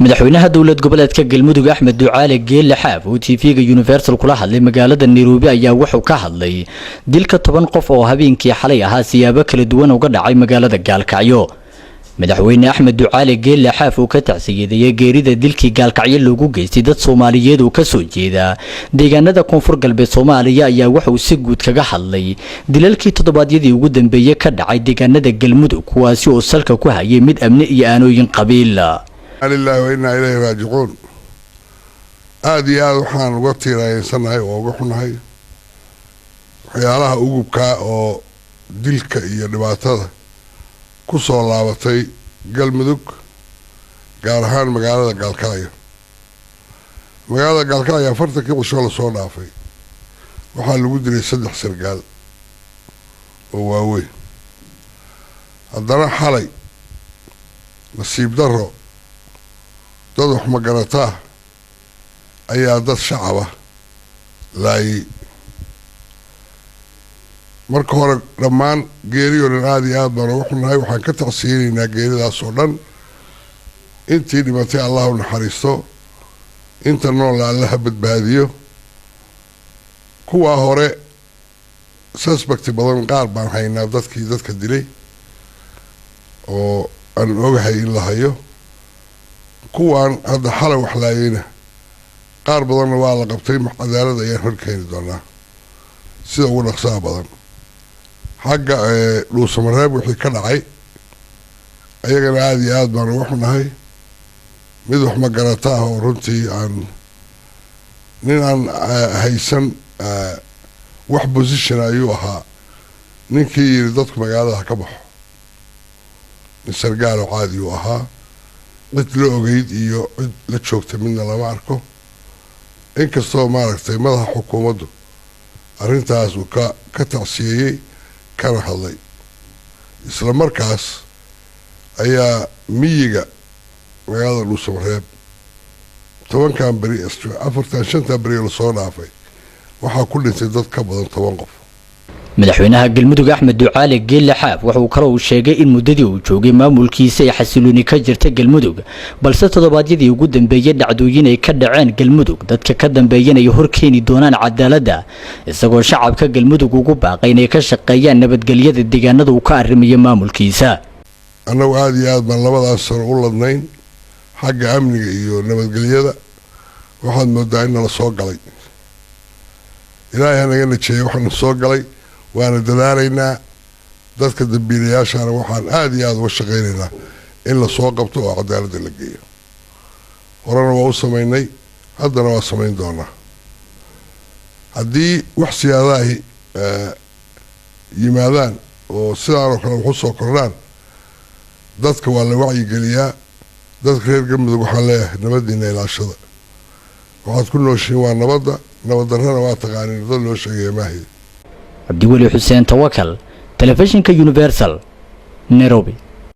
madaxweynaha dowlad goboleedka galmudug Axmed Ducaale Geelle Xaaf oo TV-ga Universal kula hadlay magaalada Nairobi ayaa wuxuu ka hadlay dilka 10 qof oo habeenkii xalay ahaa siyaabo kala duwan uga dhacay magaalada Gaalkacyo. madaxweyne Axmed Ducaale Geelle Xaaf oo ka tacsiyeeyay geerida dilkii Gaalkacyo loogu geystay dad Soomaaliyeed oo ka soo jeeda deegaanada koonfur galbeed Soomaaliya ayaa wuxuu si guud kaga hadlay dilalkii toddobaadyadii ugu dambeeyay ka dhacay deegaanada Galmudug kuwaasi oo salka ku hayay mid amni iyo aanooyin qabiil. لله وإنا إليه راجعون. آدي وحان وقتي إنسان وقحنا حيالها أوجبكا أو دلك يدبعتها كسر لعبتي قلمدك قارهان مقالة قالكاية مقالة قالكاية فرتك وشغل صونا في وحال ودري سدح سرقال وواوي الدرا حالي نصيب دره dad wax ma garataa ayaa dad shacaba laay marka hore dhammaan geeriyoon aad iyo aad baan ugu xunahay waxaan ka tacsiinaynaa geeridaas oo dhan intii dhimatay Allah u naxariisto inta nool Allah badbaadiyo kuwa hore suspect badan qaar baan haynaa dadkii dadka dilay oo aan ogahay in la hayo kuwaan hadda xalay wax laayayna qaar badanna waa la qabtay cadaalad ayaan horkeeni doonaa sida ugu dhaqsaha badan xagga dhuusamareeb wixii ka dhacay ayagana aad iyo aad baan ugu xunahay mid wax ma garataa oo runtii aan nin aan haysan wax position ayuu ahaa ninkii yiri dadku magaalada ka baxo nin sargaal oo caadi u ahaa mid la ogeyd iyo cid la joogtay midna lama arko inkastoo maaragtay madaxa xukuumaddu arrintaas uu ka tacsiyeeyey kana hadlay isla markaas ayaa miyiga magaalada dhuusamareeb 10 beri 4-5 beri la soo dhaafay waxaa ku dhintay dad ka badan 10 qof. madaxweynaha galmudug Axmed Ducaale Geelle Xaaf wuxuu kale uu sheegay in muddadii uu joogay maamulkiisa ay xasilooni ka jirtay galmudug balse toddobaadyadii ugu dambeeyay dhacdooyin ay ka dhaceen galmudug dadka ka dambeeyana ay horkeeni doonaan cadaaladda isagoo shacabka galmudug ugu baaqay inay ka shaqeeyaan nabadgelyada deegaanada uu ka arrimayo maamulkiisa. annagu aad iyo aad baan labadaas sano u ladnayn xagga amniga iyo nabadgelyada waxaad moodaa in la soo galay ilaahay anaga najeeyay waxaan soo galay waana dadaalayna dadka dambiilayaashana waxaan aad iyo aad uga shaqeynaynaa in la soo qabto oo cadaaladda la geeyo horena waa u sameynay haddana waa sameyn doonaa haddii wax siyaadahi yimaadaan oo sidaan oo kale wax soo kordhaan dadka waa la wacyigeliyaa dadka reer galmudug waxaan leeyahay nabadiina ilaashada waxaad ku nooshiin waa nabadda nabaddarrana waa taqaaniin dad loo sheegaya maahay. عبد الولي حسين توكل تلفزيون Universal Nairobi.